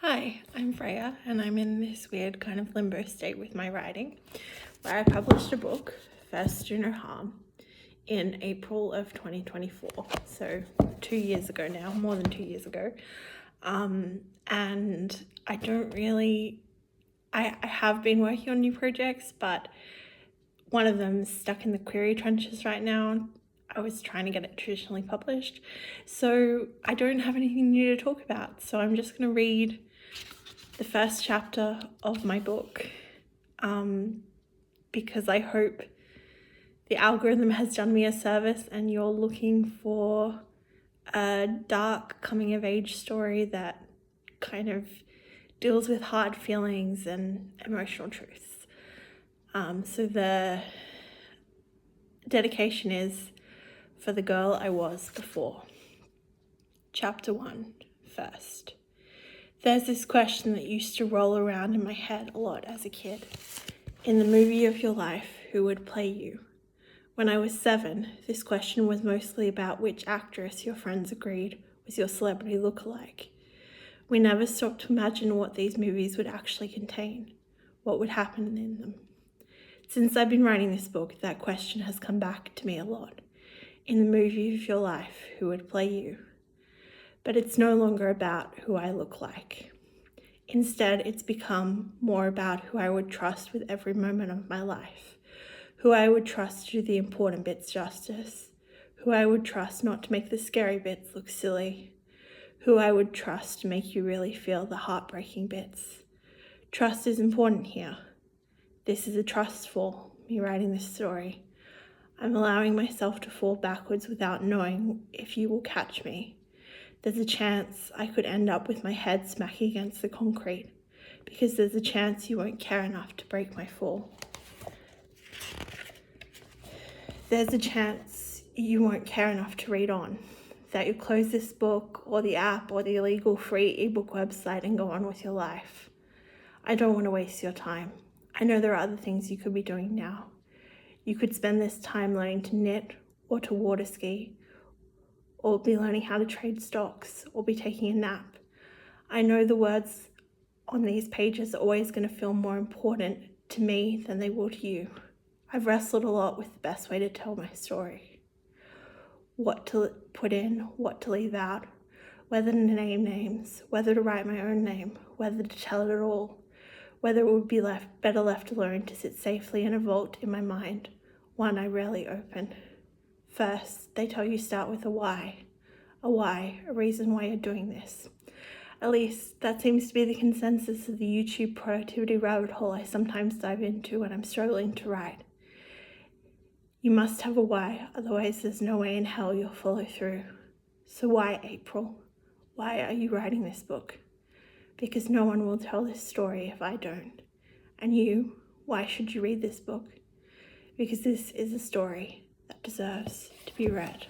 Hi, I'm Freya, and I'm in this weird kind of limbo state with my writing, where I published a book, First Do No Harm, in April of 2024, so 2 years ago now, more than 2 years ago. And I don't really, I have been working on new projects, but one of them's stuck in the query trenches right now. I was trying to get it traditionally published, so I don't have anything new to talk about. So I'm just going to read the first chapter of my book because I hope the algorithm has done me a service and you're looking for a dark coming of age story that kind of deals with hard feelings and emotional truths. So the dedication is for the girl I was before. Chapter 1, first. There's this question that used to roll around in my head a lot as a kid. In the movie of your life, who would play you? When I was 7, this question was mostly about which actress your friends agreed was your celebrity lookalike. We never stopped to imagine what these movies would actually contain, what would happen in them. Since I've been writing this book, that question has come back to me a lot. In the movie of your life, who would play you? But it's no longer about who I look like. Instead, it's become more about who I would trust with every moment of my life, who I would trust to do the important bits justice, who I would trust not to make the scary bits look silly, who I would trust to make you really feel the heartbreaking bits. Trust is important here. This is a trust fall, me writing this story. I'm allowing myself to fall backwards without knowing if you will catch me. There's a chance I could end up with my head smacking against the concrete because there's a chance you won't care enough to break my fall. There's a chance you won't care enough to read on, that you'll close this book or the app or the illegal free ebook website and go on with your life. I don't want to waste your time. I know there are other things you could be doing now. You could spend this time learning to knit or to water ski, or be learning how to trade stocks, or be taking a nap. I know the words on these pages are always going to feel more important to me than they will to you. I've wrestled a lot with the best way to tell my story. What to put in, what to leave out, whether to name names, whether to write my own name, whether to tell it at all, whether it would be better left alone to sit safely in a vault in my mind, one I rarely open. First, they tell you start with a why, a reason why you're doing this. At least that seems to be the consensus of the YouTube productivity rabbit hole I sometimes dive into when I'm struggling to write. You must have a why, otherwise there's no way in hell you'll follow through. So why April? Why are you writing this book? Because no one will tell this story if I don't. And you, why should you read this book? Because this is a story that deserves to be read.